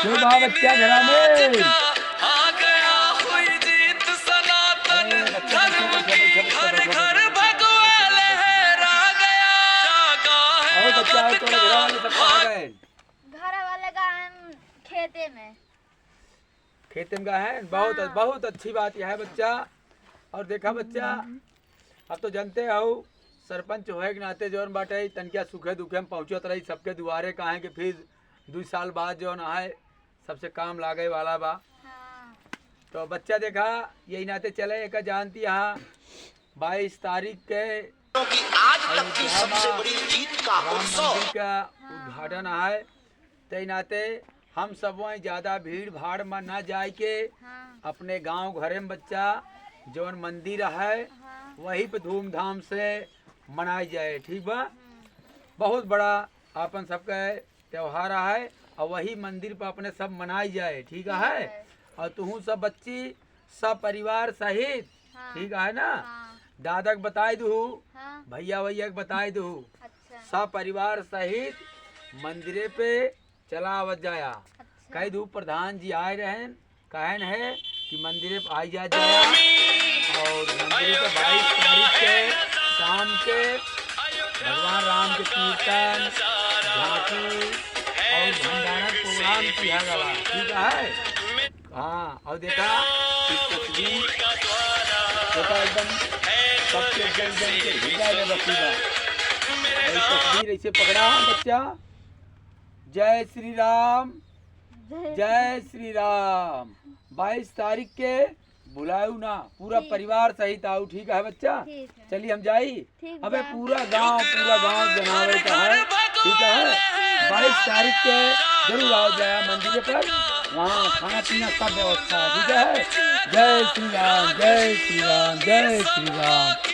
जो बा बच्चा घरा में आ गया हुई जीत सनातन धर्म की घर घर भगवा लहरा गया जागा है और बच्चा अवध तोरे का घरा वाले सब कहाँ गए? घर वाले का हम खेते में। खेत में गए हैं। बहुत हाँ। बहुत अच्छी बात यह है बच्चा। और देखा बच्चा, अब तो जानते हो सरपंच होए के नाते जौन बाटे तनकिया सुखे दुखे में पहुँचत रही सबके दुआरे कहे कि फिर 2 साल बाद जौन है सबसे काम लागे वाला बा। हाँ। तो बच्चा देखा यही नाते चले एक जानती यहाँ 22 तारीख के कि आज तक की सबसे बड़ी जीत का राम उत्सव मंदिर का उद्घाटन है। ते नाते हम सब वहीं ज्यादा भीड़ भाड़ में न जाए के हाँ। अपने गांव घरे में बच्चा जौन मंदिर है हाँ। वहीं पे धूमधाम से मनाई जाए। ठीक बा। बहुत बड़ा अपन सबका त्योहार है और वही मंदिर पर अपने सब मनाई जाए। ठीक है। और तुहू सब बच्ची सब परिवार सहित हाँ। ठीक है ना। हाँ। दादा के बताई दू, हाँ। भैया भैया के बताई दू, अच्छा। सब परिवार सहित मंदिरे पे चला आवत जाया। अच्छा। कई दू प्रधान जी आए रहे कहन है कि मंदिरे पे आई जा जाया और मंदिरे पे 22 तारीख के शाम के भगवान राम के कीर्तन झांकी और भंडारा प्रोग्राम किया गया। ठीक है। हाँ। और देखा इस तस्वीर देखा एकदम सबके जन जन के हृदय में बसी बा। और तस्वीर ऐसे पकड़ा बच्चा। जय श्री राम, जय श्री राम। 22 तारीख के बुलाऊ ना, पूरा परिवार सहित आओ। ठीक है बच्चा। ठीक है। चलिए हम जाई। ठीक अबे बा। पूरा गांव जनावे का है। ठीक है। 22 तारीख के जरूर आओ जाया मंदिर पर, वहाँ खाना पीना सब व्यवस्था है। ठीक है। जय श्री राम, जय श्री राम, जय श्री राम।